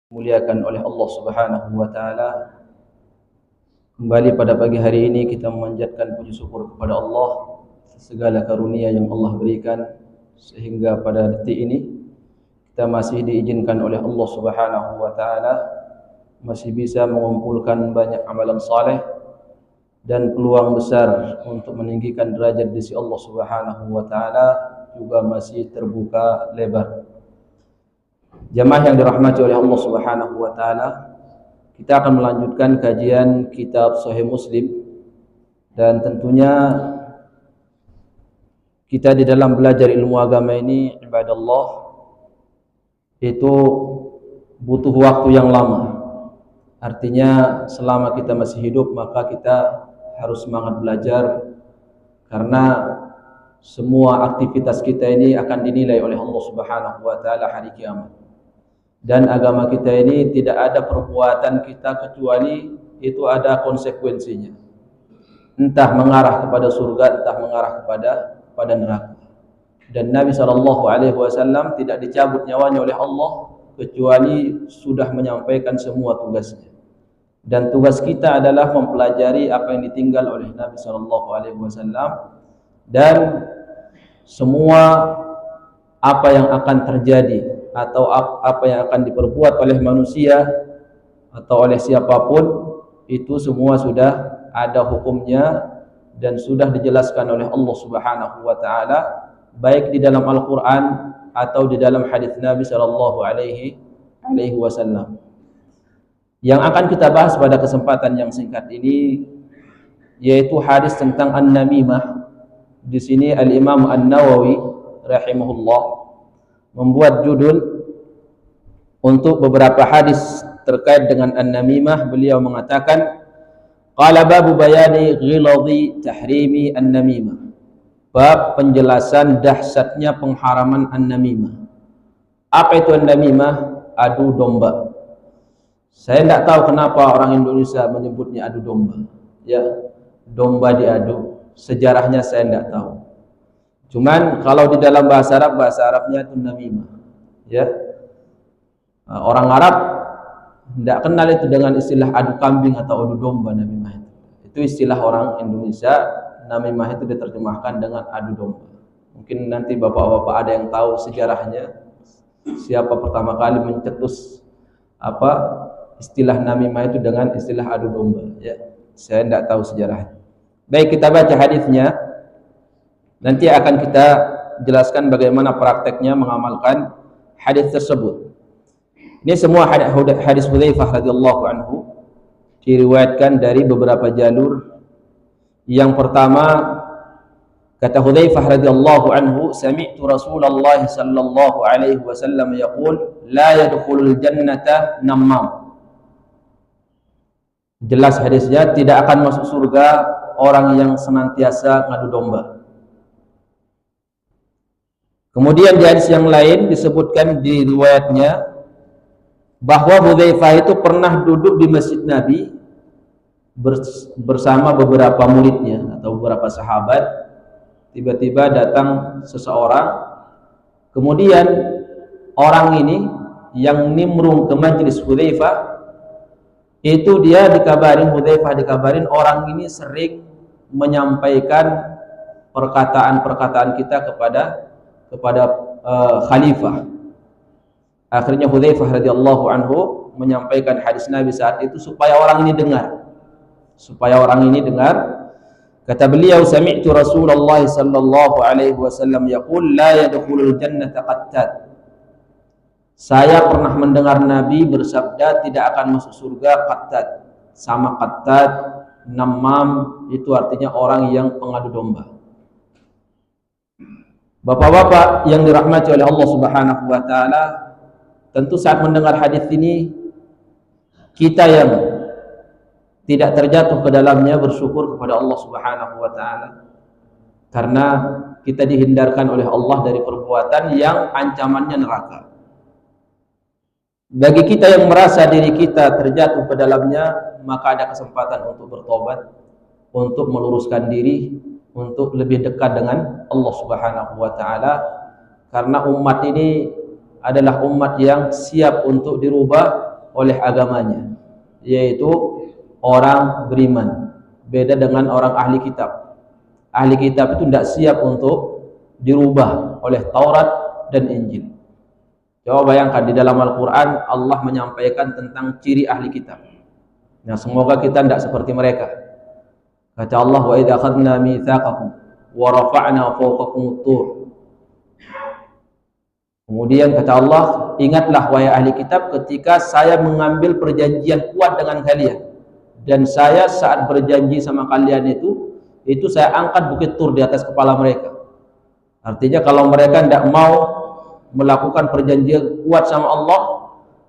Muliakan oleh Allah Subhanahu wa taala. Kembali pada pagi hari ini kita memanjatkan puji syukur kepada Allah segala karunia yang Allah berikan sehingga pada detik ini kita masih diizinkan oleh Allah Subhanahu wa taala masih bisa mengumpulkan banyak amalan saleh dan peluang besar untuk meninggikan derajat di sisi Allah Subhanahu wa taala juga masih terbuka lebar. Jamaah yang dirahmati oleh Allah Subhanahu wa taala, kita akan melanjutkan kajian kitab Sahih Muslim, dan tentunya kita di dalam belajar ilmu agama ini, ibadallah, itu butuh waktu yang lama. Artinya selama kita masih hidup maka kita harus semangat belajar, karena semua aktivitas kita ini akan dinilai oleh Allah Subhanahu wa taala hari kiamat. Dan agama kita ini tidak ada perbuatan kita kecuali itu ada konsekuensinya. Entah mengarah kepada surga, entah mengarah kepada neraka. Dan Nabi SAW tidak dicabut nyawanya oleh Allah kecuali sudah menyampaikan semua tugasnya. Dan tugas kita adalah mempelajari apa yang ditinggal oleh Nabi SAW dan semua apa yang akan terjadi atau apa yang akan diperbuat oleh manusia atau oleh siapapun, itu semua sudah ada hukumnya dan sudah dijelaskan oleh Allah Subhanahu wa taala baik di dalam Al-Qur'an atau di dalam hadis Nabi sallallahu alaihi wasallam. Yang akan kita bahas pada kesempatan yang singkat ini yaitu hadis tentang an-namimah. Di sini Al-Imam An-Nawawi rahimahullah membuat judul untuk beberapa hadis terkait dengan an-namimah. Beliau mengatakan, qala babu bayani ghiladi tahrimi an-namimah, bab penjelasan dahsyatnya pengharaman an-namimah. Apa itu an-namimah? Adu domba. Saya tidak tahu kenapa orang Indonesia menyebutnya adu domba. Ya, domba diadu. Sejarahnya saya tidak tahu. Cuman kalau di dalam bahasa Arabnya itu namimah. Ya. Orang Arab tidak kenal itu dengan istilah adu kambing atau adu domba, namimah itu. Itu istilah orang Indonesia. Namimah itu diterjemahkan dengan adu domba. Mungkin nanti bapak-bapak ada yang tahu sejarahnya. Siapa pertama kali mencetus istilah namimah itu dengan istilah adu domba. Ya. Saya tidak tahu sejarahnya. Baik, kita baca hadisnya. Nanti akan kita jelaskan bagaimana prakteknya mengamalkan hadis tersebut. Ini semua hadis Hudzaifah radhiyallahu anhu diriwayatkan dari beberapa jalur. Yang pertama, kata Hudzaifah radhiyallahu anhu, sami'tu Rasulullah sallallahu alaihi wasallam yaqul la yadkhulul jannata nammam. Jelas hadisnya, tidak akan masuk surga orang yang senantiasa ngadu domba. Kemudian di hadis yang lain disebutkan di riwayatnya bahwa Hudzaifah itu pernah duduk di masjid Nabi bersama beberapa muridnya atau beberapa sahabat. Tiba-tiba datang seseorang, kemudian orang ini yang nimrung ke majelis Hudzaifah itu Hudzaifah dikabarin orang ini sering menyampaikan perkataan-perkataan kita kepada khalifah. Akhirnya Hudzaifah radhiyallahu anhu menyampaikan hadis Nabi saat itu supaya orang ini dengar. Kata beliau, sami'tu Rasulullah sallallahu alaihi wasallam yaqul la yadkhulul jannata qattat. Saya pernah mendengar Nabi bersabda tidak akan masuk surga qattat. Sama qattat, namam itu artinya orang yang pengadu domba. Bapak-bapak yang dirahmati oleh Allah Subhanahu wa taala, tentu saat mendengar hadis ini kita yang tidak terjatuh ke dalamnya bersyukur kepada Allah Subhanahu wa taala, karena kita dihindarkan oleh Allah dari perbuatan yang ancamannya neraka. Bagi kita yang merasa diri kita terjatuh ke dalamnya, maka ada kesempatan untuk bertobat, untuk meluruskan diri, untuk lebih dekat dengan Allah Subhanahu wa taala, karena umat ini adalah umat yang siap untuk dirubah oleh agamanya, yaitu orang beriman. Beda dengan orang ahli kitab. Ahli kitab itu tidak siap untuk dirubah oleh Taurat dan Injil. Coba bayangkan di dalam Al-Quran Allah menyampaikan tentang ciri ahli kitab. Nah, semoga kita tidak seperti mereka. Kata Allah, wa idza akhadna mitsaqakum wa rafa'na fawqakum at-tur. Kemudian kata Allah, ingatlah wahai ahli kitab ketika saya mengambil perjanjian kuat dengan kalian, dan saya saat berjanji sama kalian itu saya angkat bukit Tur di atas kepala mereka. Artinya kalau mereka tidak mau melakukan perjanjian kuat sama Allah,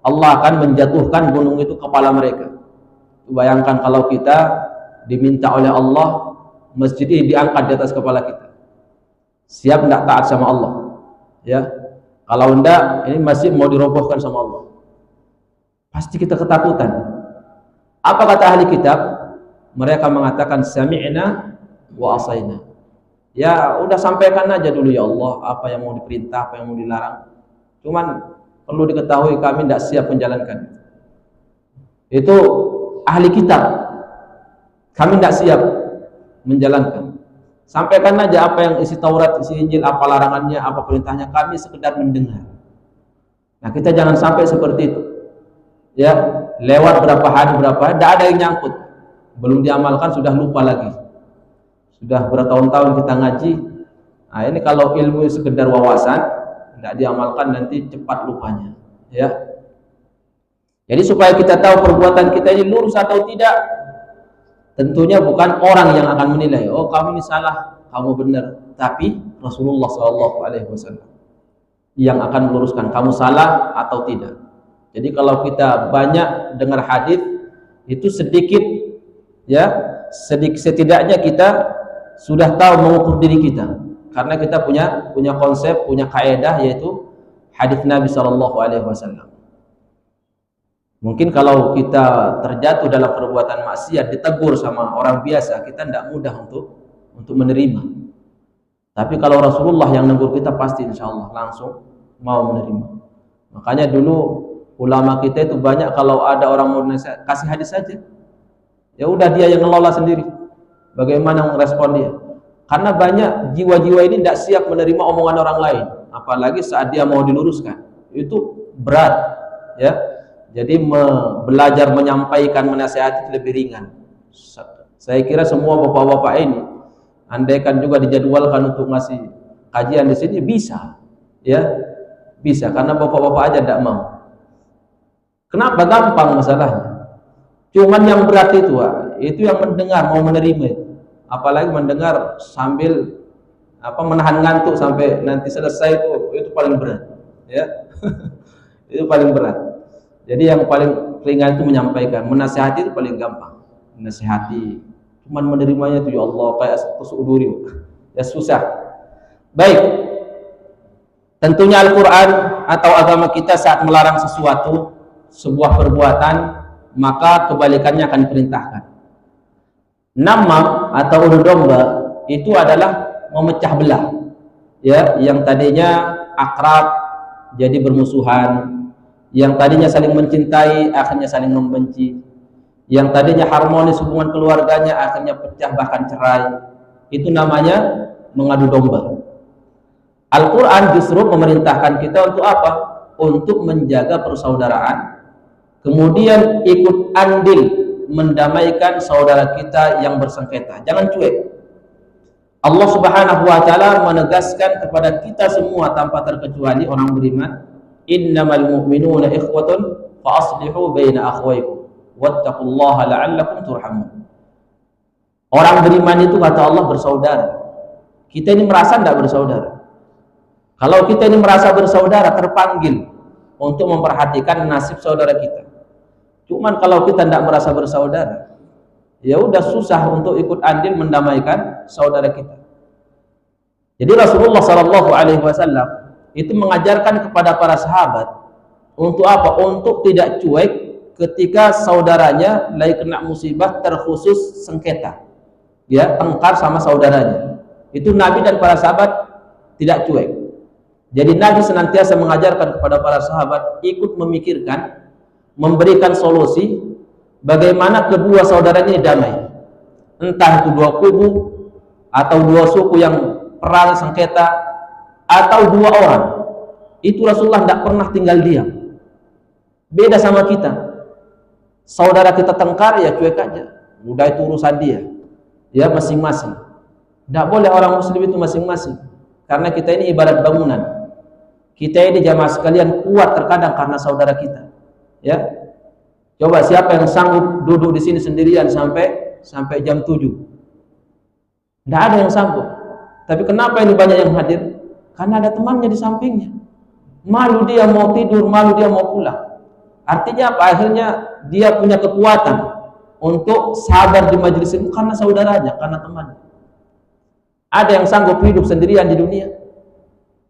Allah akan menjatuhkan gunung itu kepala mereka. Bayangkan kalau kita diminta oleh Allah masjid ini diangkat di atas kepala kita, siap tidak taat sama Allah? Ya, kalau enggak, ini masjid mau dirobohkan sama Allah, pasti kita ketakutan. Apa kata ahli kitab? Mereka mengatakan sami'na wa asaina. Ya udah, sampaikan aja dulu ya Allah apa yang mau diperintah, apa yang mau dilarang. Cuman perlu diketahui kami tidak siap menjalankan. Itu ahli kitab. Kami tidak siap menjalankan. Sampaikan aja apa yang isi Taurat, isi Injil, apa larangannya, apa perintahnya. Kami sekedar mendengar. Nah, kita jangan sampai seperti itu. Ya, lewat berapa hari, tidak ada yang nyangkut. Belum diamalkan sudah lupa lagi. Sudah bertahun-tahun kita ngaji. Nah, ini kalau ilmu sekedar wawasan, tidak diamalkan nanti cepat lupanya. Ya. Jadi supaya kita tahu perbuatan kita ini lurus atau tidak, tentunya bukan orang yang akan menilai. Oh, kamu ini salah, kamu benar. Tapi Rasulullah SAW yang akan meluruskan kamu salah atau tidak. Jadi kalau kita banyak dengar hadis itu sedikit, ya, setidaknya kita sudah tahu mengukur diri kita, karena kita punya konsep, punya kaidah, yaitu hadis Nabi SAW. Mungkin kalau kita terjatuh dalam perbuatan maksiat, ditegur sama orang biasa, kita tidak mudah untuk menerima. Tapi kalau Rasulullah yang negur kita, pasti insya Allah langsung mau menerima. Makanya dulu ulama kita itu banyak, kalau ada orang mau nasihat, kasih hadis saja. Ya udah, dia yang ngelola sendiri. Bagaimana merespon dia? Karena banyak jiwa-jiwa ini tidak siap menerima omongan orang lain, apalagi saat dia mau diluruskan. Itu berat, ya. Jadi belajar menyampaikan, menasihati lebih ringan. Saya kira semua bapak-bapak ini, andaikan juga dijadwalkan untuk ngasih kajian di sini, bisa, ya, bisa. Karena bapak-bapak aja tidak mau. Kenapa? Gampang masalahnya. Cuman yang berat itu yang mendengar mau menerima itu. Apalagi mendengar sambil menahan ngantuk sampai nanti selesai, itu paling berat, ya. Itu paling berat. Jadi yang paling ringan itu menyampaikan, menasihati itu paling gampang. Menasihati, cuman menerimanya itu ya Allah kayak tusuk duri, ya susah. Baik. Tentunya Al-Qur'an atau agama kita saat melarang sesuatu, sebuah perbuatan, maka kebalikannya akan diperintahkan. Nama atau adu domba itu adalah memecah belah, ya, yang tadinya akrab jadi bermusuhan, yang tadinya saling mencintai akhirnya saling membenci, yang tadinya harmonis hubungan keluarganya akhirnya pecah bahkan cerai. Itu namanya mengadu domba. Al-Quran justru memerintahkan kita untuk apa? Untuk menjaga persaudaraan, kemudian ikut andil mendamaikan saudara kita yang bersengketa. Jangan cuek. Allah Subhanahu wa taala menegaskan kepada kita semua tanpa terkecuali orang beriman, innamal mu'minuna ikhwatun fa aslihu baina akhwaykum wattaqullaha la'allakum turhamun. Orang beriman itu kata Allah bersaudara. Kita ini merasa tidak bersaudara. Kalau kita ini merasa bersaudara, terpanggil untuk memperhatikan nasib saudara kita. Cuman kalau kita tidak merasa bersaudara, ya udah susah untuk ikut andil mendamaikan saudara kita. Jadi Rasulullah SAW itu mengajarkan kepada para sahabat untuk apa? Untuk tidak cuek ketika saudaranya lagi kena musibah, terkhusus sengketa, ya, tengkar sama saudaranya. Itu Nabi dan para sahabat tidak cuek. Jadi Nabi senantiasa mengajarkan kepada para sahabat ikut memikirkan memberikan solusi bagaimana kedua saudaranya ini damai. Entah itu dua kubu atau dua suku yang perang sengketa atau dua orang. Itu Rasulullah tidak pernah tinggal diam. Beda sama kita. Saudara kita tengkar, ya cuek aja. Udah itu urusan dia. Ya masing-masing. Tidak boleh orang muslim itu masing-masing. Karena kita ini ibarat bangunan. Kita ini jamaah sekalian kuat terkadang karena saudara kita. Ya. Coba siapa yang sanggup duduk di sini sendirian sampai jam 7? Tidak ada yang sanggup. Tapi kenapa ini banyak yang hadir? Karena ada temannya di sampingnya. Malu dia mau tidur, malu dia mau pulang. Artinya apa? Akhirnya dia punya kekuatan untuk sabar di majelis itu karena saudaranya, karena temannya. Ada yang sanggup hidup sendirian di dunia,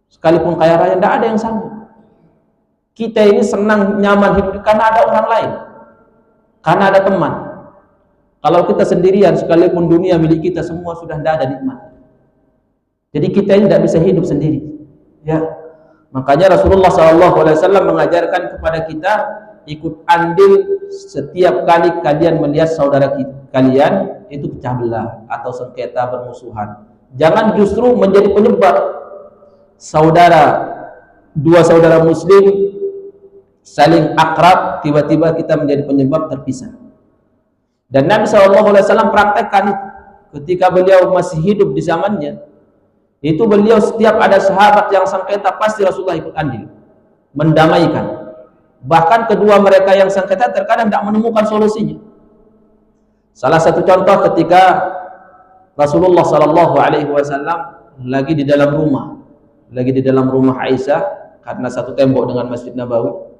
sekalipun kaya raya, tidak ada yang sanggup. Kita ini senang, nyaman hidup karena ada orang lain, karena ada teman. Kalau kita sendirian, sekalipun dunia milik kita semua sudah tidak ada nikmat. Jadi kita ini tidak bisa hidup sendiri. Ya, makanya Rasulullah SAW mengajarkan kepada kita ikut andil setiap kali kalian melihat saudara kalian itu pecah belah atau sengketa bermusuhan. Jangan justru menjadi penyebab dua saudara muslim saling akrab, tiba-tiba kita menjadi penyebab terpisah. Dan Nabi SAW praktekkan itu ketika beliau masih hidup di zamannya. Itu beliau setiap ada sahabat yang sengketa pasti Rasulullah ikut andil mendamaikan. Bahkan kedua mereka yang sengketa terkadang tidak menemukan solusinya. Salah satu contoh ketika Rasulullah SAW lagi di dalam rumah Aisyah karena satu tembok dengan Masjid Nabawi.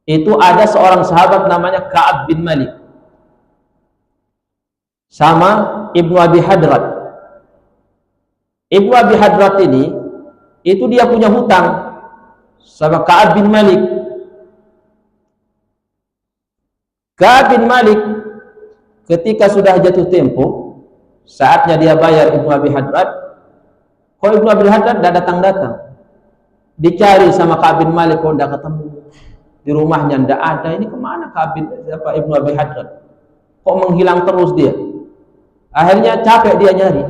Itu ada seorang sahabat namanya Ka'ab bin Malik sama Ibnu Abi Hadrat. Ibnu Abi Hadrat ini itu dia punya hutang sama Ka'ab bin Malik. Ka'ab bin Malik ketika sudah jatuh tempo, saatnya dia bayar Ibnu Abi Hadrat, kok Ibnu Abi Hadrat tidak datang-datang. Dicari sama Ka'ab bin Malik, kok tidak ketemu. Di rumahnya tidak ada. Ini kemana Ibnu Abi Hadrat? Kok menghilang terus dia? Akhirnya capek dia nyari.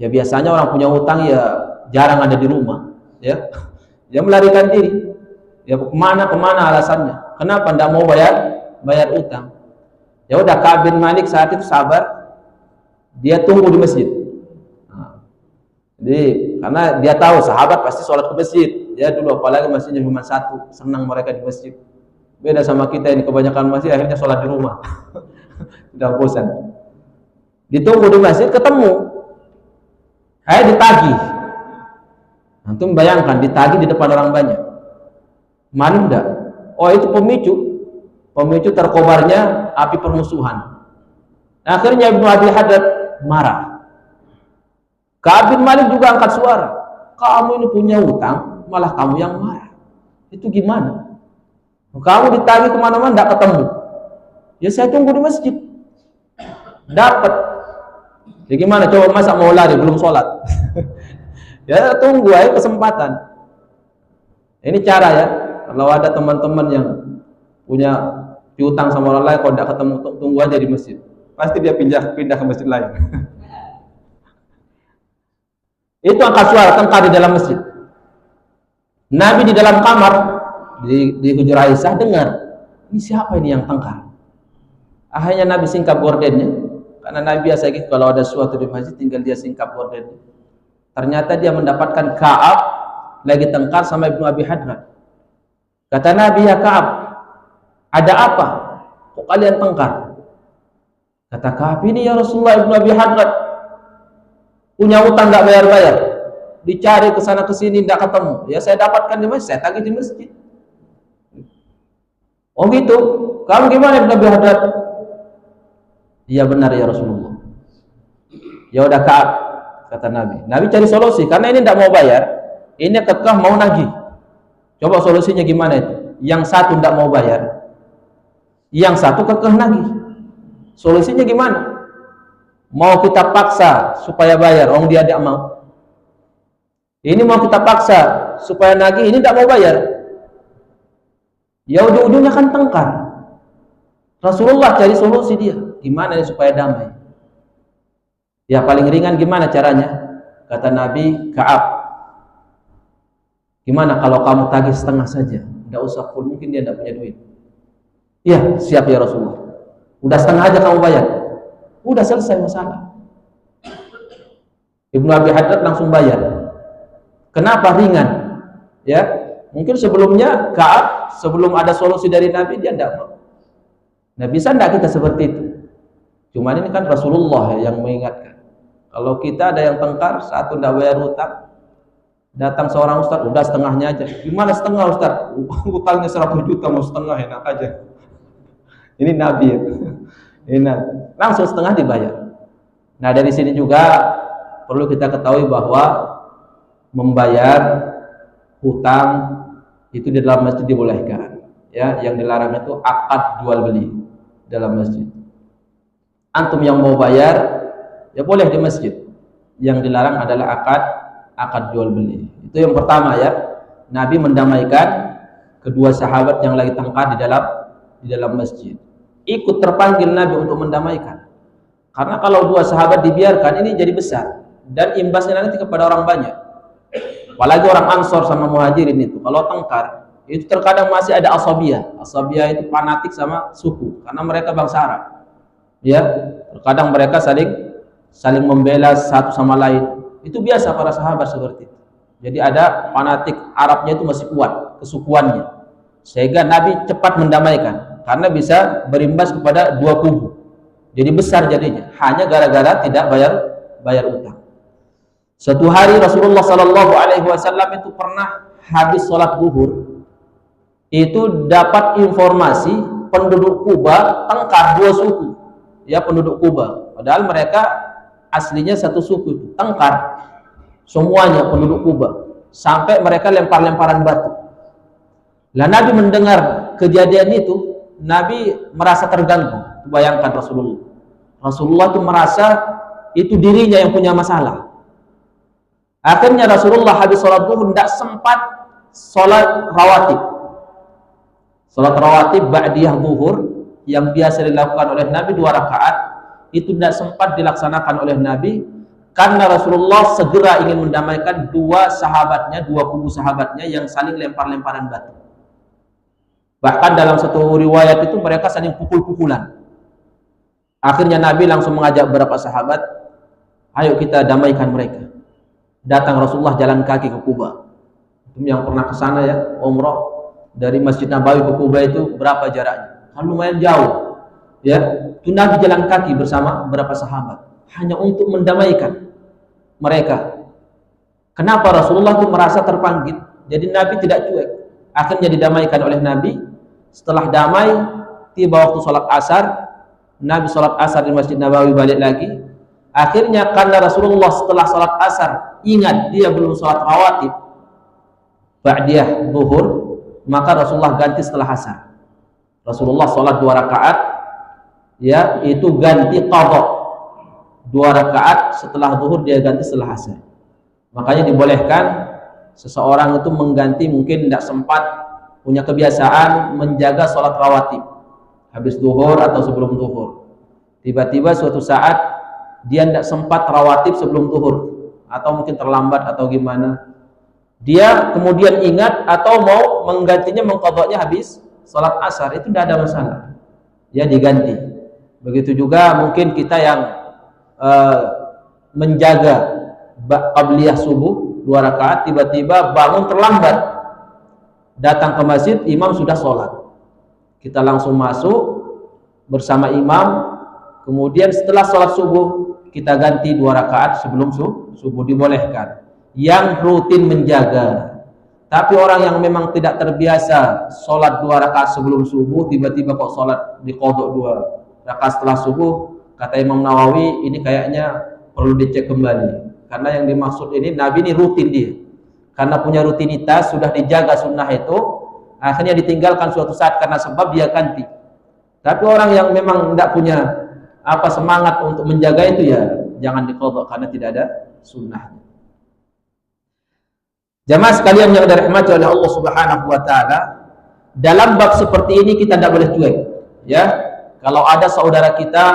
Ya biasanya orang punya hutang ya jarang ada di rumah. Ya, dia melarikan diri. Ya kemana alasannya? Kenapa tidak mau bayar utang? Ya udah, Ka'ab bin Malik saat itu sabar, dia tunggu di masjid. Nah, jadi karena dia tahu sahabat pasti sholat ke masjid. Ya dulu apalagi masjidnya cuma satu, senang mereka di masjid. Beda sama kita ini, kebanyakan masjid akhirnya sholat di rumah. Sudah bosan. Ditunggu di masjid, ketemu. Ditagih. Antum bayangkan ditagih di depan orang banyak. Malu enggak? Oh itu pemicu terkobarnya api permusuhan. Akhirnya Ibnu Abi Hadrat marah. Ka'ab bin Malik juga angkat suara. Kamu ini punya utang, malah kamu yang marah. Itu gimana? Kamu ditagih kemana-mana tidak ketemu. Ya saya tunggu di masjid. Dapat. Ya gimana? Coba masa mau lari belum sholat? Ya tunggu aja kesempatan. Ini cara ya. Kalau ada teman-teman yang punya piutang sama orang lain, kalau tidak ketemu tunggu aja di masjid. Pasti dia pindah ke masjid lain. Itu angkat suara tengkar di dalam masjid. Nabi di dalam kamar di hujur Aisyah dengar, ini siapa ini yang tengkar? Akhirnya Nabi singkap gordennya. Karena Nabi biasa gitu, kalau ada sesuatu di masjid tinggal dia singkap gorden. Ternyata dia mendapatkan Ka'ab lagi tengkar sama Ibnu Abi Hadrat. Kata Nabi, ya Ka'ab, ada apa? Kok kalian tengkar? Kata Ka'ab, ini ya Rasulullah, Ibnu Abi Hadrat punya utang nggak bayar-bayar. Dicari ke sana ke sini tidak ketemu. Ya saya dapatkan di masjid, saya tagih di masjid. Oh gitu. Kamu gimana Ibnu Abi Hadrat? Iya benar ya Rasulullah. Ya udah Ka'ab, kata Nabi. Nabi cari solusi karena ini tidak mau bayar, ini kekeh mau nagih. Coba solusinya gimana itu? Yang satu tidak mau bayar, yang satu kekeh nagih. Solusinya gimana? Mau kita paksa supaya bayar, orang dia tidak mau. Ini mau kita paksa supaya nagih, ini tidak mau bayar. Ya ujung-ujungnya kan tengkar. Rasulullah cari solusi dia, gimana ya supaya damai. Ya paling ringan gimana caranya? Kata Nabi, Ka'ab, gimana kalau kamu tagih setengah saja? Tidak usah full, mungkin dia tidak punya duit. Iya, siap ya Rasulullah. Udah setengah aja kamu bayar. Udah selesai masalah. Ibnu Abi Haddad langsung bayar. Kenapa ringan? Ya, mungkin sebelumnya Ka'ab sebelum ada solusi dari Nabi dia tidak mau. Nah, bisa tidak kita seperti itu? Cuman ini kan Rasulullah yang mengingatkan. Kalau kita ada yang tengkar, satu tidak bayar hutang, datang seorang ustaz, udah setengahnya aja. Gimana setengah ustaz? Hutangnya 100 juta mau setengah, enak aja. Ini Nabi ya. Ini Nabi. Langsung setengah dibayar. Nah dari sini juga perlu kita ketahui bahwa membayar hutang itu di dalam masjid dibolehkan. Ya, yang dilarang itu akad jual beli dalam masjid. Antum yang mau bayar ya boleh di masjid. Yang dilarang adalah akad jual beli. Itu yang pertama ya. Nabi mendamaikan kedua sahabat yang lagi tengkar di dalam masjid. Ikut terpanggil Nabi untuk mendamaikan. Karena kalau dua sahabat dibiarkan ini jadi besar dan imbasnya nanti kepada orang banyak. Apalagi orang Ansor sama Muhajirin itu kalau tengkar itu terkadang masih ada asabiyah. Asabiyah itu fanatik sama suku karena mereka bangsa Arab. Ya, terkadang mereka saling membela satu sama lain. Itu biasa para sahabat seperti itu. Jadi ada fanatik Arabnya itu masih kuat kesukuannya. Sehingga Nabi cepat mendamaikan karena bisa berimbas kepada dua kubu. Jadi besar jadinya hanya gara-gara tidak bayar utang. Suatu hari Rasulullah Shallallahu Alaihi Wasallam itu pernah habis sholat zuhur itu dapat informasi penduduk Kuba tengkar dua suku. Ya penduduk Kuba. Padahal mereka aslinya satu suku, tengkar semuanya penduduk Kuba sampai mereka lempar-lemparan batu. Lah Nabi mendengar kejadian itu, Nabi merasa terganggu. Bayangkan Rasulullah itu merasa itu dirinya yang punya masalah. Akhirnya Rasulullah habis sholat zuhur tidak sempat sholat rawatib. Sholat rawatib ba'diyah zuhur yang biasa dilakukan oleh Nabi 2 rakaat itu tidak sempat dilaksanakan oleh Nabi karena Rasulullah segera ingin mendamaikan dua kubu sahabatnya yang saling lempar-lemparan batu. Bahkan dalam satu riwayat itu mereka saling pukul-pukulan. Akhirnya Nabi langsung mengajak beberapa sahabat, ayo kita damaikan mereka. Datang Rasulullah jalan kaki ke Kuba. Yang pernah ke sana ya, umrah dari Masjid Nabawi ke Kuba itu berapa jaraknya? Kan lumayan jauh. Ya, itu Nabi jalan kaki bersama beberapa sahabat hanya untuk mendamaikan mereka. Kenapa Rasulullah itu merasa terpanggil? Jadi Nabi tidak cuek. Akhirnya didamaikan oleh Nabi. Setelah damai, tiba waktu sholat asar, Nabi sholat asar di Masjid Nabawi balik lagi. Akhirnya karena Rasulullah setelah sholat asar ingat dia belum sholat rawatib ba'diyah zuhur, maka Rasulullah ganti setelah asar. Rasulullah sholat 2 rakaat, ya itu ganti qadha 2 rakaat setelah zuhur, dia ganti setelah asar. Makanya dibolehkan seseorang itu mengganti, mungkin tidak sempat punya kebiasaan menjaga sholat rawatib habis zuhur atau sebelum zuhur. Tiba-tiba suatu saat dia tidak sempat rawatib sebelum zuhur atau mungkin terlambat atau gimana, dia kemudian ingat atau mau menggantinya, mengqadhanya habis sholat asar, itu tidak ada masalah, ya diganti. Begitu juga mungkin kita yang menjaga qabliyah subuh 2 rakaat, tiba-tiba bangun terlambat, datang ke masjid, imam sudah sholat, kita langsung masuk bersama imam, kemudian setelah sholat subuh kita ganti 2 rakaat sebelum subuh, dibolehkan yang rutin menjaga. Tapi orang yang memang tidak terbiasa sholat 2 rakaat sebelum subuh, tiba-tiba kok sholat diqadha 2 rakaat setelah subuh, kata Imam Nawawi ini kayaknya perlu dicek kembali. Karena yang dimaksud ini Nabi ini rutin dia, karena punya rutinitas, sudah dijaga sunnah itu, akhirnya ditinggalkan suatu saat karena sebab dia ganti. Tapi orang yang memang tidak punya semangat untuk menjaga itu, ya jangan diqadha karena tidak ada sunnah. Jamaah sekalian yang dirahmati oleh Allah Subhanahu wa taala, dalam bab seperti ini kita tidak boleh cuek, ya. Kalau ada saudara kita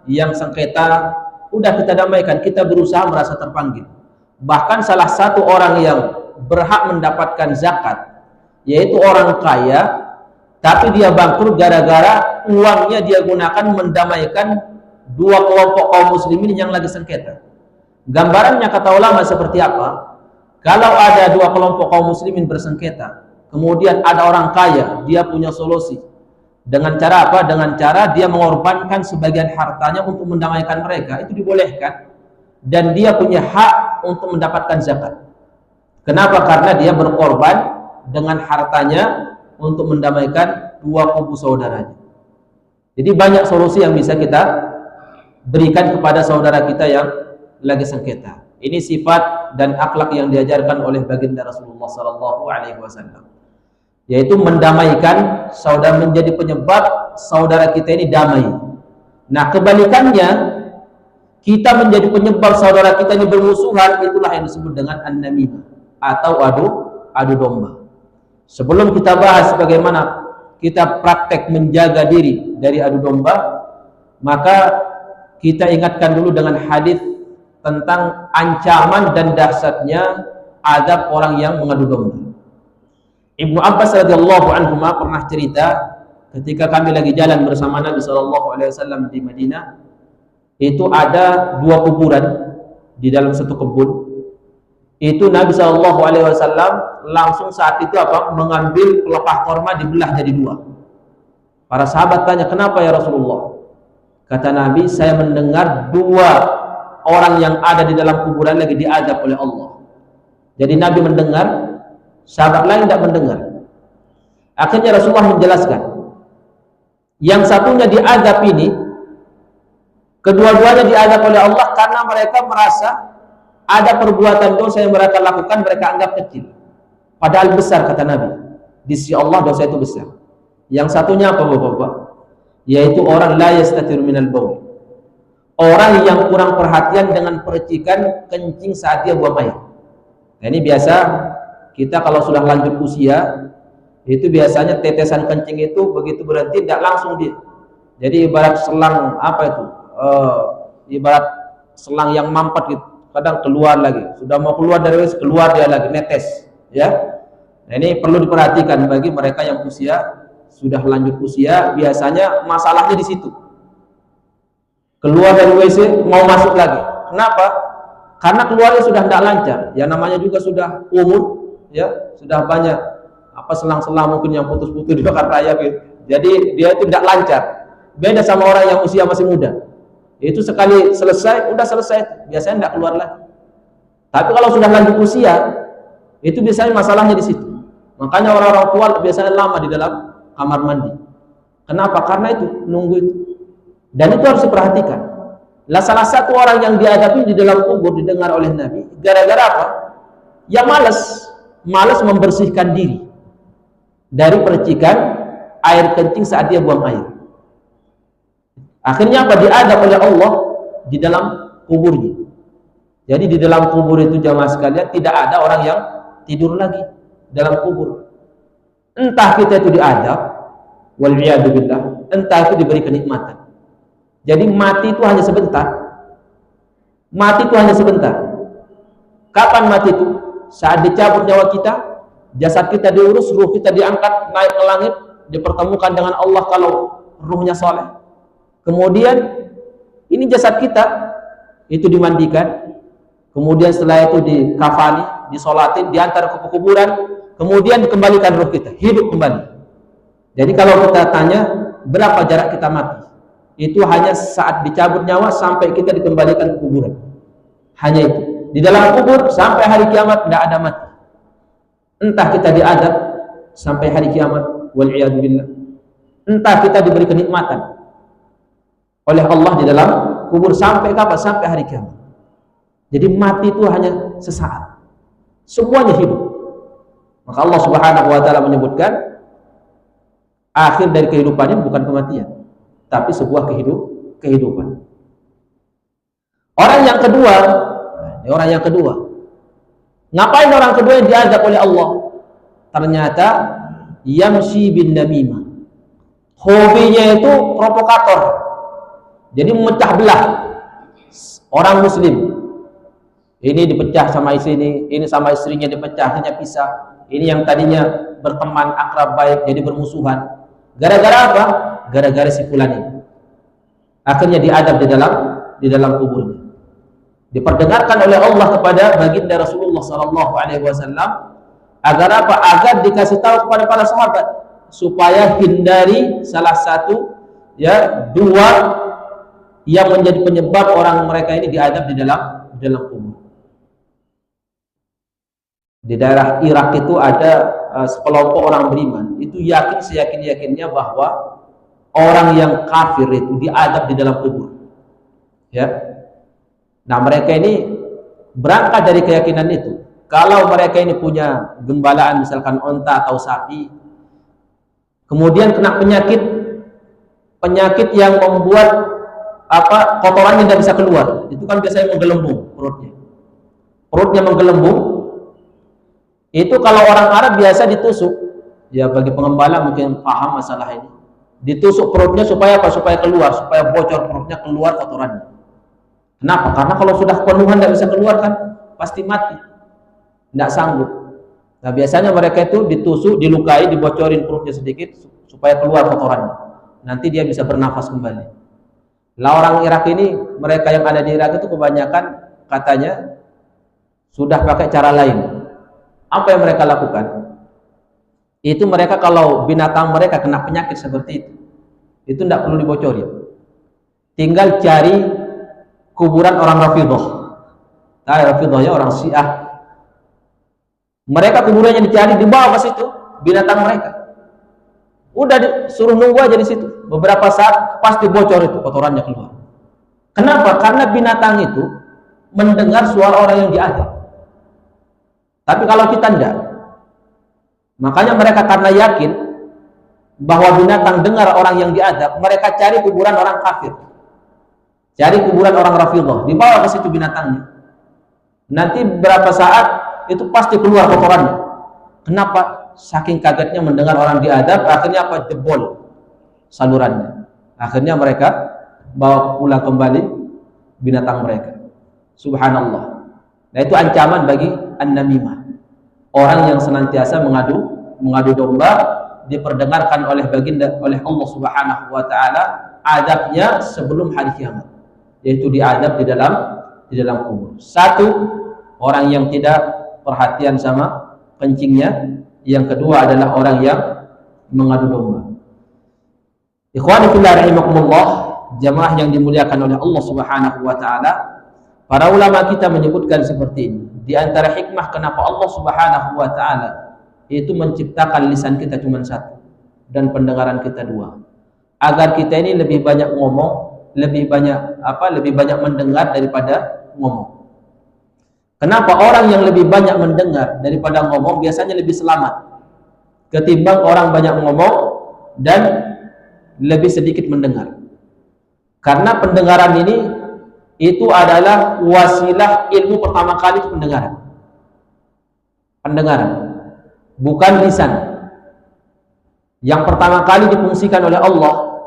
yang sengketa, udah kita damaikan, kita berusaha merasa terpanggil. Bahkan salah satu orang yang berhak mendapatkan zakat, yaitu orang kaya, tapi dia bangkrut gara-gara uangnya dia gunakan mendamaikan dua kelompok kaum muslimin yang lagi sengketa. Gambarannya kata ulama seperti apa? Kalau ada dua kelompok kaum muslimin bersengketa, kemudian ada orang kaya, dia punya solusi. Dengan cara apa? Dengan cara dia mengorbankan sebagian hartanya untuk mendamaikan mereka, itu dibolehkan. Dan dia punya hak untuk mendapatkan zakat. Kenapa? Karena dia berkorban dengan hartanya untuk mendamaikan dua kubu saudaranya. Jadi banyak solusi yang bisa kita berikan kepada saudara kita yang lagi sengketa. Ini sifat dan akhlak yang diajarkan oleh baginda Rasulullah SAW, yaitu mendamaikan saudara, menjadi penyebab saudara kita ini damai. Nah, kebalikannya, kita menjadi penyebab saudara kita ini bermusuhan, itulah yang disebut dengan an-namimah atau adu domba. Sebelum kita bahas bagaimana kita praktek menjaga diri dari adu domba, maka kita ingatkan dulu dengan hadis tentang ancaman dan dahsyatnya azab orang yang mengadu domba. Ibnu Abbas radhiyallahu anhu pernah cerita ketika kami lagi jalan bersama Nabi SAW di Madinah, itu ada dua kuburan di dalam satu kebun. Itu Nabi SAW langsung saat itu mengambil pelepah korma, dibelah jadi dua. Para sahabat tanya, kenapa ya Rasulullah? Kata Nabi, saya mendengar dua orang yang ada di dalam kuburan lagi diazab oleh Allah. Jadi Nabi mendengar, sahabat lain tidak mendengar. Akhirnya Rasulullah menjelaskan, yang satunya diazab ini, kedua-duanya diazab oleh Allah karena mereka merasa ada perbuatan dosa yang mereka lakukan, mereka anggap kecil, padahal besar, kata Nabi. Di sisi Allah dosa itu besar. Yang satunya apa Bapak-bapak? Yaitu orang la yastatir minal baul, orang yang kurang perhatian dengan percikan kencing saat dia buang air. Nah, ini biasa kita kalau sudah lanjut usia, itu biasanya tetesan kencing itu begitu berhenti tidak langsung dia. Jadi ibarat selang ibarat selang yang mampet gitu, kadang keluar lagi, sudah mau keluar dari wis keluar dia lagi netes, ya. Nah, ini perlu diperhatikan bagi mereka yang sudah lanjut usia, biasanya masalahnya di situ. Keluar dari WC mau masuk lagi. Kenapa? Karena keluarnya sudah tidak lancar. Yang namanya juga sudah umur, ya, sudah banyak selang-selang mungkin yang putus-putus di bakar raya gitu. Jadi dia itu tidak lancar. Beda sama orang yang usia masih muda. Itu sekali selesai, udah selesai, biasanya tidak keluar lagi. Tapi kalau sudah lanjut usia, itu biasanya masalahnya di situ. Makanya orang-orang tua biasanya lama di dalam kamar mandi. Kenapa? Karena itu nunggu itu. Dan itu harus diperhatikan. Lah salah satu orang yang dihadapi di dalam kubur didengar oleh Nabi, gara-gara apa? Ya malas membersihkan diri dari percikan air kencing saat dia buang air. Akhirnya apa? Diadab oleh Allah di dalam kuburnya. Jadi di dalam kubur itu jamaah sekalian tidak ada orang yang tidur lagi dalam kubur. Entah kita itu diadab, wal'iyadu billah, entah itu diberi kenikmatan. Jadi mati itu hanya sebentar. Mati itu hanya sebentar. Kapan mati itu? Saat dicabut nyawa kita, jasad kita diurus, ruh kita diangkat naik ke langit, dipertemukan dengan Allah kalau ruhnya soleh. Kemudian ini jasad kita itu dimandikan, kemudian setelah itu dikafani, disolatin, diantar ke kuburan, kemudian dikembalikan ruh kita, hidup kembali. Jadi kalau kita tanya berapa jarak kita mati, itu hanya saat dicabut nyawa sampai kita dikembalikan ke kuburan. Hanya itu. Di dalam kubur sampai hari kiamat tidak ada mati. Entah kita diadab sampai hari kiamat, wal'iyadu billah, entah kita diberi kenikmatan oleh Allah di dalam kubur sampai kapan? Sampai hari kiamat. Jadi mati itu hanya sesaat. Semuanya hidup. Maka Allah Subhanahu wa taala menyebutkan akhir dari kehidupan ini bukan kematian, tapi sebuah kehidupan. Orang yang kedua, ngapain orang kedua yang diazab oleh Allah? Ternyata yamshi bin namimah. Hobinya itu provokator. Jadi memecah belah orang muslim. Ini dipecah sama ini sama istrinya dipecah, hanya pisah. Ini yang tadinya berteman akrab baik jadi bermusuhan. Gara-gara apa? Gara-gara si fulan ini. Akhirnya diadab di dalam kuburnya. Diperdengarkan oleh Allah kepada baginda Rasulullah sallallahu alaihi wasallam agar apa? Agar dikasih tahu kepada para sahabat supaya hindari salah satu dua yang menjadi penyebab orang mereka ini diadab di dalam kubur. Di daerah Irak itu ada sekelompok orang beriman, itu seyakin-yakinnya bahwa orang yang kafir itu diadab di dalam kubur. Ya. Nah, mereka ini berangkat dari keyakinan itu. Kalau mereka ini punya gembalaan misalkan onta atau sapi, kemudian kena penyakit yang membuat kotorannya tidak bisa keluar, itu kan biasanya menggelembung perutnya menggelembung. Itu kalau orang Arab biasa ditusuk, ya bagi pengembala mungkin paham masalah ini, ditusuk perutnya supaya apa? Supaya keluar, supaya bocor perutnya, keluar kotorannya. Kenapa? Karena kalau sudah kepenuhan tidak bisa keluar kan pasti mati, tidak sanggup. Nah, biasanya mereka itu ditusuk, dilukai, dibocorin perutnya sedikit supaya keluar kotorannya, nanti dia bisa bernafas kembali. Lah orang Irak ini, mereka yang ada di Irak itu kebanyakan katanya sudah pakai cara lain. Apa yang mereka lakukan? Itu mereka kalau binatang mereka kena penyakit seperti itu tidak perlu dibocorin. Tinggal cari kuburan orang Rafidhah. Rafidhahnya orang Syiah. Mereka kuburannya dicari, dibawa ke situ binatang mereka. Udah disuruh nunggu aja di situ. Beberapa saat pasti bocor itu kotorannya keluar. Kenapa? Karena binatang itu mendengar suara orang yang diadab. Tapi kalau kita tidak, makanya mereka karena yakin bahwa binatang dengar orang yang diadab, mereka cari kuburan orang kafir, cari kuburan orang Rafidhah, dibawa ke situ binatangnya. Nanti berapa saat itu pasti keluar kotorannya. Kenapa? Saking kagetnya mendengar orang diadab, akhirnya apa? Jebol salurannya. Akhirnya mereka bawa pulang kembali binatang mereka. Subhanallah. Nah, itu ancaman bagi an-namimah. Orang yang senantiasa mengadu domba, diperdengarkan oleh Allah Subhanahu wa taala adabnya sebelum hari kiamat, yaitu diadab di dalam kubur. Satu, orang yang tidak perhatian sama kencingnya. Yang kedua adalah orang yang mengadu domba. Ikhwani fillah rahimakumullah, jamaah yang dimuliakan oleh Allah Subhanahu wa taala. Para ulama kita menyebutkan seperti ini. Di antara hikmah kenapa Allah Subhanahu wa taala itu menciptakan lisan kita cuma satu dan pendengaran kita dua. Agar kita ini lebih banyak ngomong, lebih banyak mendengar daripada ngomong. Kenapa orang yang lebih banyak mendengar daripada ngomong biasanya lebih selamat ketimbang orang banyak ngomong dan lebih sedikit mendengar? Karena pendengaran ini itu adalah wasilah ilmu pertama kali, pendengaran, bukan lisan. Yang pertama kali difungsikan oleh Allah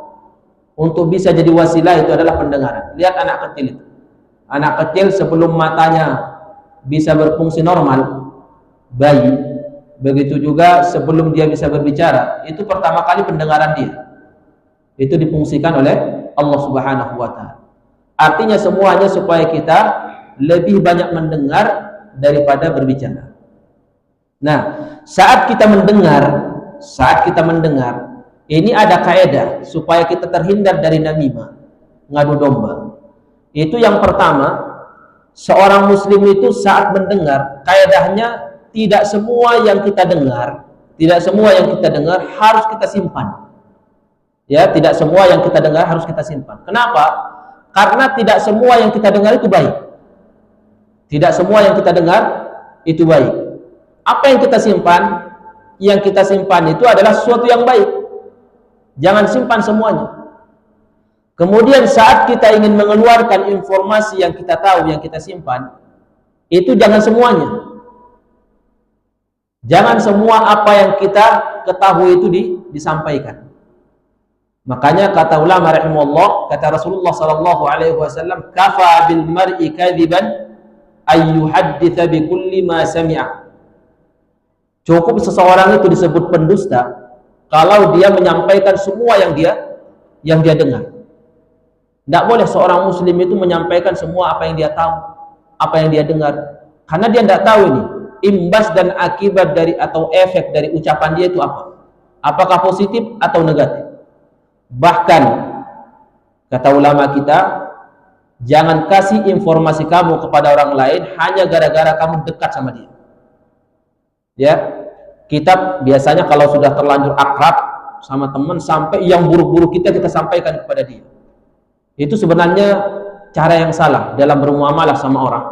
untuk bisa jadi wasilah itu adalah pendengaran. Lihat anak kecil itu. Anak kecil sebelum matanya bisa berfungsi normal, bayi, begitu juga sebelum dia bisa berbicara, itu pertama kali pendengaran dia itu difungsikan oleh Allah Subhanahu wa taala. Artinya semuanya supaya kita lebih banyak mendengar daripada berbicara. Nah, saat kita mendengar, ini ada kaidah supaya kita terhindar dari namimah, ngadu domba. Itu yang pertama, seorang muslim itu saat mendengar, kaidahnya tidak semua yang kita dengar harus kita simpan. Ya, tidak semua yang kita dengar harus kita simpan. Kenapa? Karena tidak semua yang kita dengar itu baik. Tidak semua yang kita dengar itu baik. Apa yang kita simpan? Yang kita simpan itu adalah sesuatu yang baik. Jangan simpan semuanya. Kemudian saat kita ingin mengeluarkan informasi yang kita tahu, yang kita simpan, itu jangan semuanya. Jangan semua apa yang kita ketahui itu disampaikan. Makanya kata ulama rahimahullah, kata Rasulullah sallallahu alaihi wasallam, kafa bil mar'i kadziban ay yuhadditsa bi kulli ma sami'a. Cukup seseorang itu disebut pendusta kalau dia menyampaikan semua yang dia dengar. Tidak boleh seorang muslim itu menyampaikan semua apa yang dia tahu, apa yang dia dengar, karena dia tidak tahu ini imbas dan akibat dari atau efek dari ucapan dia itu apa, apakah positif atau negatif. Bahkan kata ulama kita, jangan kasih informasi kamu kepada orang lain hanya gara-gara kamu dekat sama dia. Ya, kita biasanya kalau sudah terlanjur akrab sama teman, sampai yang buruk-buruk kita sampaikan kepada dia. Itu sebenarnya cara yang salah dalam bermuamalah sama orang.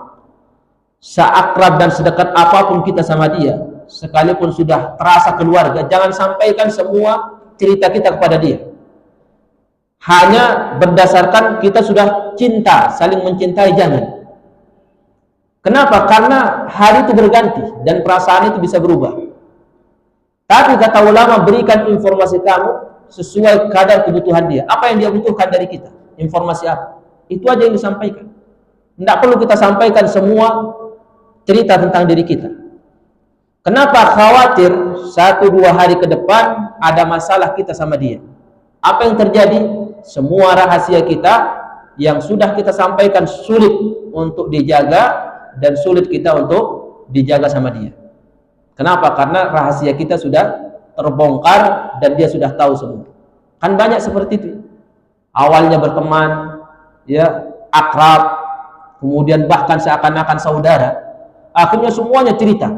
Seakrab dan sedekat apapun kita sama dia, sekalipun sudah terasa keluarga, jangan sampaikan semua cerita kita kepada dia. Hanya berdasarkan kita sudah cinta, saling mencintai, jangan. Kenapa? Karena hari itu berganti dan perasaan itu bisa berubah. Tapi kata ulama, berikan informasi kamu sesuai kadar kebutuhan dia. Apa yang dia butuhkan dari kita? Informasi apa? Itu aja yang disampaikan. Tidak perlu kita sampaikan semua cerita tentang diri kita. Kenapa? Khawatir 1-2 hari ke depan ada masalah kita sama dia. Apa yang terjadi? Semua rahasia kita yang sudah kita sampaikan sulit untuk dijaga dan sulit kita untuk dijaga sama dia. Kenapa? Karena rahasia kita sudah terbongkar dan dia sudah tahu semua. Kan banyak seperti itu. Awalnya berteman, ya, akrab, kemudian bahkan seakan-akan saudara. Akhirnya semuanya cerita.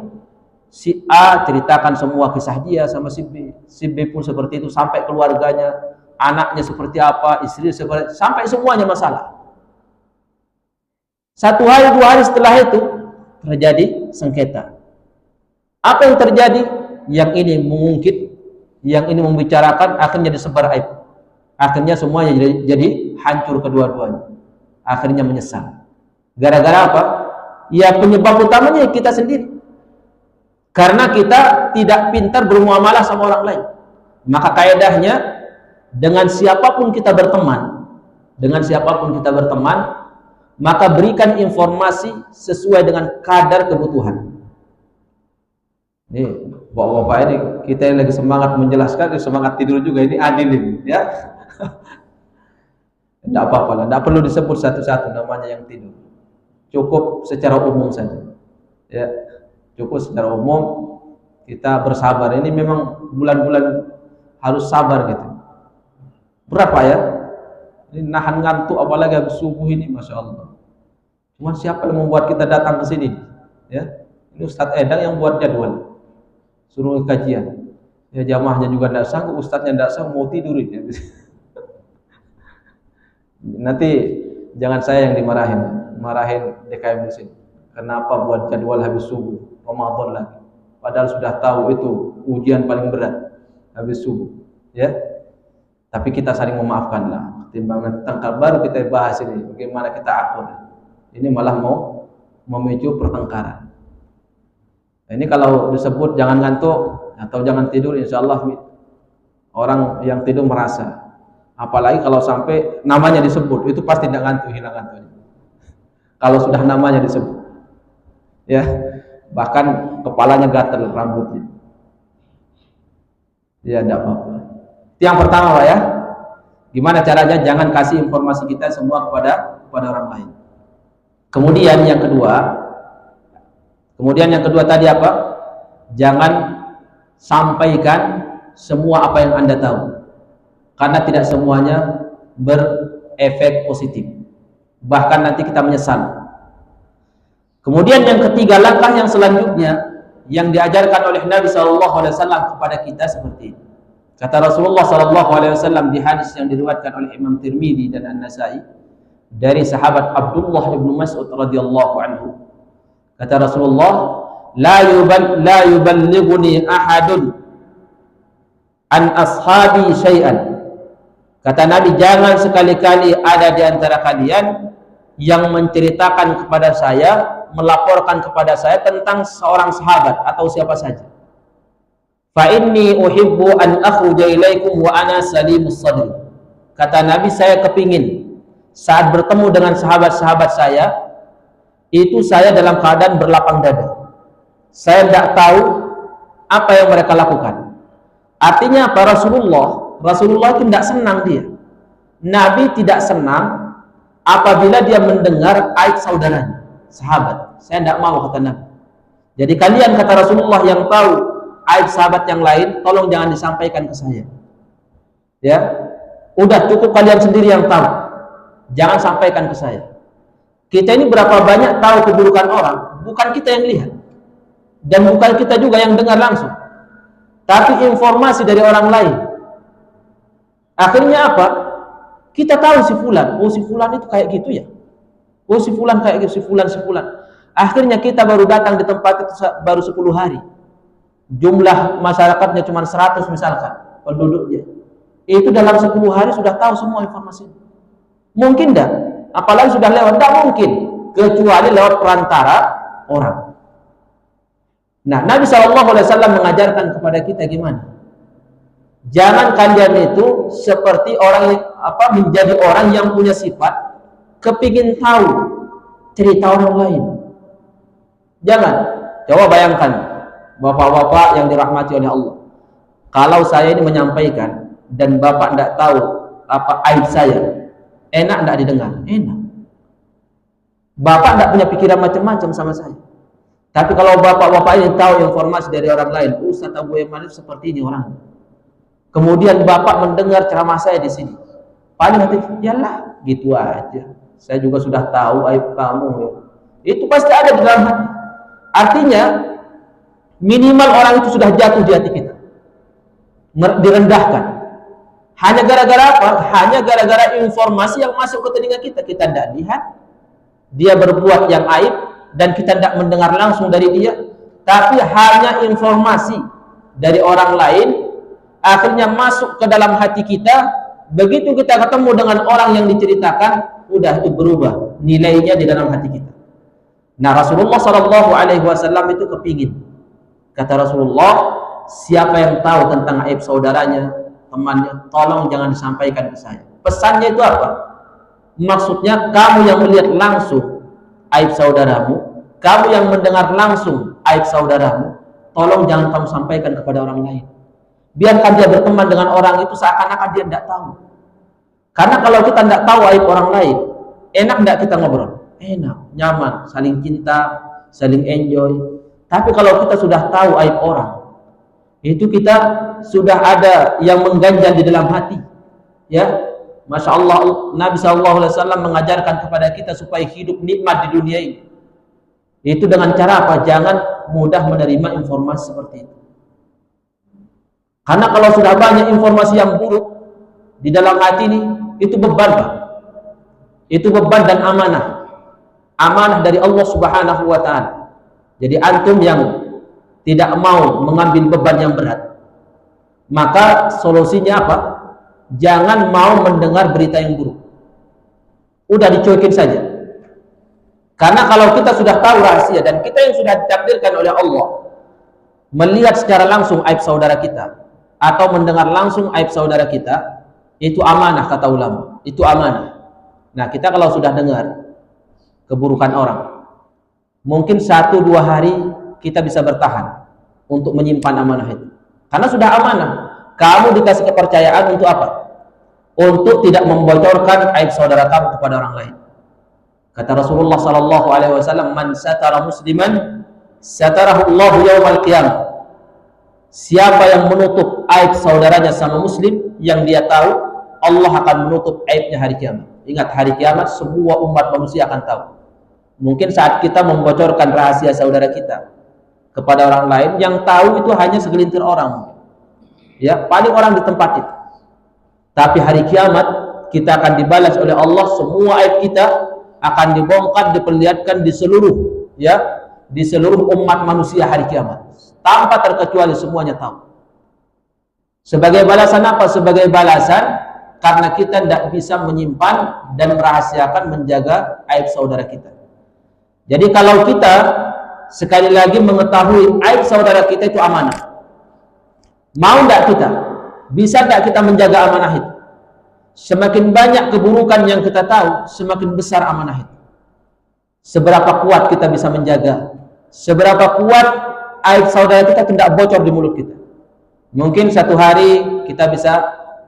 Si A ceritakan semua kisah dia sama si B. Si B pun seperti itu sampai keluarganya, anaknya seperti apa, istri seperti, sampai semuanya masalah. 1 hari 2 hari setelah itu terjadi sengketa. Apa yang terjadi? Yang ini mengungkit, yang ini membicarakan, akhirnya disebar aib. Akhirnya semuanya jadi hancur kedua-duanya. Akhirnya menyesal. Gara-gara apa? Ya penyebab utamanya kita sendiri. Karena kita tidak pintar bermuamalah sama orang lain. Maka kaedahnya, dengan siapapun kita berteman, maka berikan informasi sesuai dengan kadar kebutuhan. Ini bapak-bapak ini, kita yang lagi semangat menjelaskan, semangat tidur juga, ini adil ini, ya. Tidak apa-apa lah, tidak perlu disebut satu-satu namanya yang tidur. Cukup secara umum saja, ya. Cukup secara umum kita bersabar. Ini memang bulan-bulan harus sabar gitu. Berapa ya? Ini nahan ngantuk apalagi habis subuh ini, masya Allah. Cuma siapa yang membuat kita datang ke sini? Ya, ini Ustadz Edang yang buat jadwal, suruh kajian. Ya jamaahnya juga tidak sanggup, ustadznya tidak sanggup, mau tidur ini. Nanti jangan saya yang marahin DKM di sini. Kenapa buat jadwal habis subuh, Ramadan lagi? Padahal sudah tahu itu ujian paling berat habis subuh, ya. Tapi kita saling memaafkanlah. Timbangan tangkal baru kita bahas ini, bagaimana kita akur. Ini malah mau memicu pertengkaran. Nah, ini kalau disebut jangan ngantuk atau jangan tidur, insya Allah orang yang tidur merasa. Apalagi kalau sampai namanya disebut, itu pasti tidak ngantuk, hilang ngantuknya. Kalau sudah namanya disebut, ya, bahkan kepalanya gatal rambutnya. Ya tidak apa-apa. Itu yang pertama, Pak, ya. Gimana caranya? Jangan kasih informasi kita semua kepada orang lain. Kemudian yang kedua tadi apa? Jangan sampaikan semua apa yang Anda tahu, karena tidak semuanya berefek positif. Bahkan nanti kita menyesal. Kemudian yang ketiga, langkah yang selanjutnya yang diajarkan oleh Nabi SAW kepada kita seperti ini. Kata Rasulullah SAW di hadis yang diriwayatkan oleh Imam Tirmidzi dan An-Nasai dari sahabat Abdullah bin Mas'ud radhiyallahu anhu. Kata Rasulullah, la yuballighuni ahadun an ashabi syai'an. Kata Nabi, jangan sekali-kali ada di antara kalian yang menceritakan kepada saya, melaporkan kepada saya tentang seorang sahabat atau siapa saja. Fa inni uhibbu an akhruja ilaikum wa ana salimus sadri. Kata Nabi, saya kepingin saat bertemu dengan sahabat-sahabat saya, itu saya dalam keadaan berlapang dada. Saya tidak tahu apa yang mereka lakukan. Artinya apa? Rasulullah itu tidak senang dia. Nabi tidak senang apabila dia mendengar aib saudaranya, sahabat. Saya tidak mau, kata Nabi. Jadi kalian, kata Rasulullah, yang tahu aib sahabat yang lain, tolong jangan disampaikan ke saya. Ya, udah cukup kalian sendiri yang tahu. Jangan sampaikan ke saya. Kita ini berapa banyak tahu keburukan orang, bukan kita yang lihat. Dan bukan kita juga yang dengar langsung, tapi informasi dari orang lain. Akhirnya apa? Kita tahu si fulan, oh si fulan itu kayak gitu ya, oh si fulan kayak gitu, si fulan. Akhirnya kita baru datang di tempat itu baru 10 hari, jumlah masyarakatnya cuma 100 misalkan penduduknya, itu dalam 10 hari sudah tahu semua informasi. Mungkin enggak? Apalagi sudah lewat, enggak mungkin, kecuali lewat perantara orang. Nah, Nabi SAW mengajarkan kepada kita gimana? Jangan kalian itu seperti orang menjadi orang yang punya sifat kepingin tahu cerita orang lain. Jangan. Coba bayangkan, bapak-bapak yang dirahmati oleh Allah. Kalau saya ini menyampaikan dan bapak tidak tahu apa aib saya, enak tidak didengar? Enak. Bapak tidak punya pikiran macam-macam sama saya. Tapi kalau bapak-bapak ini tahu informasi dari orang lain, Ustaz Abu Yaman itu seperti ini orang. Kemudian bapak mendengar ceramah saya di sini, paling nanti, yalah, gitu aja. Saya juga sudah tahu aib kamu. Ya. Itu pasti ada di dalam hati. Artinya, minimal orang itu sudah jatuh di hati kita, direndahkan. Hanya gara-gara apa? Hanya gara-gara informasi yang masuk ke telinga kita. Kita tidak lihat dia berbuat yang aib, dan kita tidak mendengar langsung dari dia, tapi hanya informasi dari orang lain akhirnya masuk ke dalam hati kita. Begitu kita ketemu dengan orang yang diceritakan, udah itu berubah nilainya di dalam hati kita. Nah, Rasulullah SAW itu kepingin, kata Rasulullah, siapa yang tahu tentang aib saudaranya, temannya, tolong jangan disampaikan ke saya. Pesannya itu apa? Maksudnya kamu yang melihat langsung aib saudaramu, kamu yang mendengar langsung aib saudaramu, tolong jangan kamu sampaikan kepada orang lain. Biarkan dia berteman dengan orang itu seakan-akan dia tidak tahu. Karena kalau kita tidak tahu aib orang lain, enak tidak kita ngobrol? Enak, nyaman, saling cinta, saling enjoy. Tapi kalau kita sudah tahu aib orang, itu kita sudah ada yang mengganjal di dalam hati. Ya, Masya Allah, Nabi SAW mengajarkan kepada kita supaya hidup nikmat di dunia ini. Itu dengan cara apa? Jangan mudah menerima informasi seperti itu. Karena kalau sudah banyak informasi yang buruk di dalam hati ini, itu beban, Pak. Itu beban dan amanah. Amanah dari Allah Subhanahu wa Ta'ala. Jadi antum yang tidak mau mengambil beban yang berat, maka solusinya apa? Jangan mau mendengar berita yang buruk. Udah dicuekin saja. Karena kalau kita sudah tahu rahasia dan kita yang sudah ditakdirkan oleh Allah melihat secara langsung aib saudara kita atau mendengar langsung aib saudara kita, itu amanah, kata ulama. Itu amanah. Nah, kita kalau sudah dengar keburukan orang, mungkin 1-2 hari kita bisa bertahan untuk menyimpan amanah itu. Karena sudah amanah. Kamu dikasih kepercayaan untuk apa? Untuk tidak membocorkan aib saudara kamu kepada orang lain. Kata Rasulullah SAW, man satara musliman satarahu Allahu yaumal qiyamah. Siapa yang menutup aib saudaranya sama muslim yang dia tahu, Allah akan menutup aibnya hari kiamat. Ingat, hari kiamat semua umat manusia akan tahu. Mungkin saat kita membocorkan rahasia saudara kita kepada orang lain, yang tahu itu hanya segelintir orang. Ya, paling orang di tempat itu. Tapi hari kiamat kita akan dibalas oleh Allah, semua aib kita akan dibongkar, diperlihatkan di seluruh di seluruh umat manusia hari kiamat. Tanpa terkecuali, semuanya tahu. Sebagai balasan apa? Sebagai balasan karena kita tidak bisa menyimpan dan merahasiakan, menjaga aib saudara kita. Jadi kalau kita sekali lagi mengetahui aib saudara kita itu amanah. Mau tidak kita? Bisa tidak kita menjaga amanah itu? Semakin banyak keburukan yang kita tahu, semakin besar amanah itu. Seberapa kuat kita bisa menjaga? Seberapa kuat aib saudara kita tidak bocor di mulut kita? Mungkin satu hari kita bisa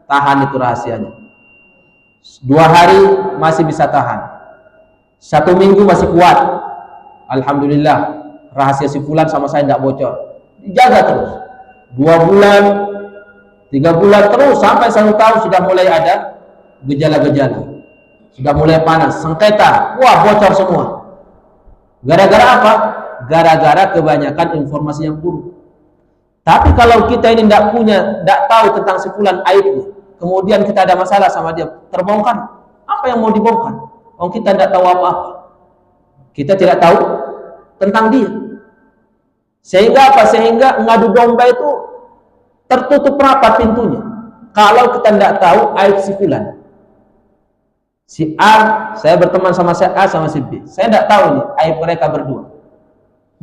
tahan itu rahasianya. 2 hari masih bisa tahan. 1 minggu masih kuat. Alhamdulillah, rahasia si fulan sama saya tidak bocor. Dijaga terus. 2 bulan, 3 bulan terus sampai 1 tahun sudah mulai ada gejala-gejala. Sudah mulai panas, sengketa, wah bocor semua. Gara-gara apa? Gara-gara kebanyakan informasi yang buruk. Tapi kalau kita ini tidak tahu tentang si fulan aibnya, kemudian kita ada masalah sama dia, terbongkar. Apa yang mau dibongkar? Oh, kita tidak tahu apa-apa. Kita tidak tahu tentang dia. Sehingga apa? Sehingga ngadu domba itu tertutup rapat pintunya. Kalau kita tidak tahu aib si fulan. Si A, saya berteman sama si A sama si B. Saya tidak tahu nih aib mereka berdua.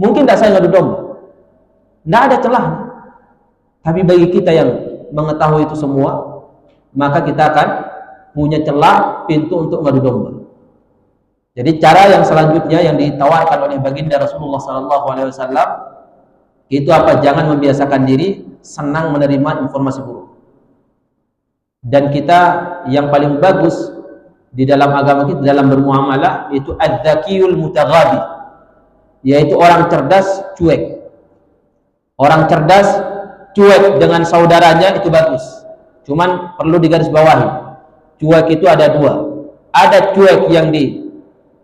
Mungkin tidak saya ngadu domba. Tidak ada celahnya. Tapi bagi kita yang mengetahui itu semua, maka kita akan punya celah pintu untuk ngadu domba. Jadi cara yang selanjutnya yang ditawarkan oleh baginda Rasulullah SAW itu apa? Jangan membiasakan diri senang menerima informasi buruk. Dan kita yang paling bagus di dalam agama kita dalam bermuamalah itu adzakiyul mutaghabi, yaitu orang cerdas cuek. Orang cerdas cuek dengan saudaranya itu bagus. Cuman perlu digarisbawahi. Cuek itu ada 2. Ada cuek yang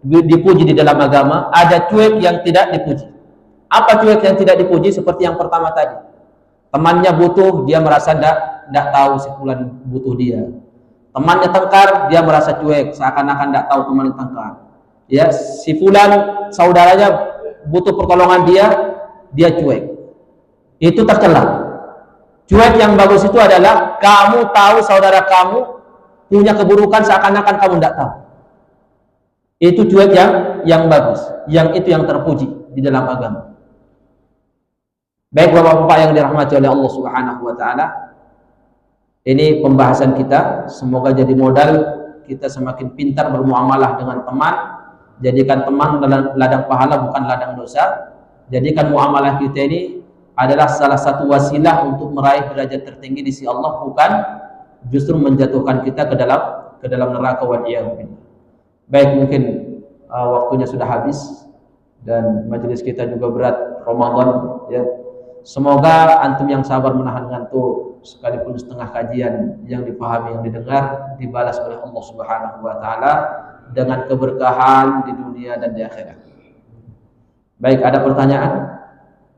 dipuji di dalam agama, ada cuek yang tidak dipuji. Apa cuek yang tidak dipuji? Seperti yang pertama tadi. Temannya butuh, dia merasa tidak tahu si fulan butuh dia. Temannya tengkar, dia merasa cuek, seakan-akan tidak tahu temannya tengkar. Ya, si fulan saudaranya butuh pertolongan dia cuek. Itu tercela. Cuek yang bagus itu adalah kamu tahu saudara kamu punya keburukan seakan-akan kamu tidak tahu. Itu cuek yang bagus, yang itu yang terpuji di dalam agama. Baik Bapak-bapak yang dirahmati oleh Allah Subhanahu wa taala, ini pembahasan kita, semoga jadi modal kita semakin pintar bermuamalah dengan teman. Jadikan teman ladang pahala bukan ladang dosa. Jadikan muamalah kita ini adalah salah satu wasilah untuk meraih derajat tertinggi di sisi Allah, bukan justru menjatuhkan kita ke dalam neraka wal iyad billah. Baik, mungkin waktunya sudah habis dan majelis kita juga berat Ramadan ya. Semoga antum yang sabar menahan ngantuk sekalipun setengah kajian yang dipahami yang didengar dibalas oleh Allah Subhanahu wa taala dengan keberkahan di dunia dan di akhirat. Baik, ada pertanyaan?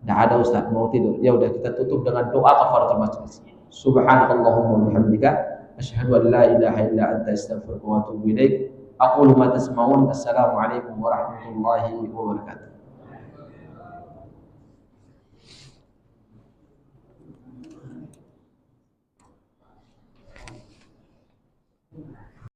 Tidak ada Ustaz, mau tidur. Ya udah, kita tutup dengan doa kafaratul majlis. Subhanakallahumma wa bihamdika asyhadu an la ilaha illa anta astaghfiruka wa atubu ilaik. Aqulu ma tasma'un. Assalamualaikum warahmatullahi wabarakatuh.